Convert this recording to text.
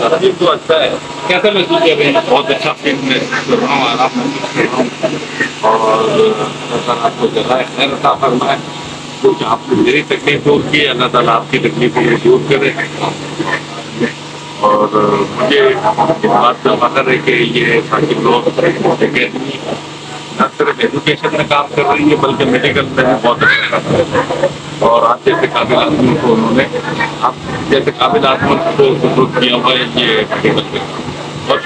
अभी तो अच्छा है, कैसा महसूस कर रहे हैं? बहुत अच्छा फील महसूस कर रहा हूँ, आराम महसूस कर रहा हूँ। और अगर आपको जगह खैर अता फरमाए, तो आपने मेरी तकलीफ दूर की, अल्लाह ताला आपकी तकलीफों को दूर करे। और मुझे इस बात का फख्र है कि ये ثاقب लोग अकेडमी न सिर्फ एजुकेशन में काम कर रही है, बल्कि मेडिकल में भी बहुत अच्छा काम कर रही है। और आप जैसे काबिल आदमी को उन्होंने, आप जैसे काबिल आदमी को सपोर्ट किया हुआ है ये मेडिकल में। बहुत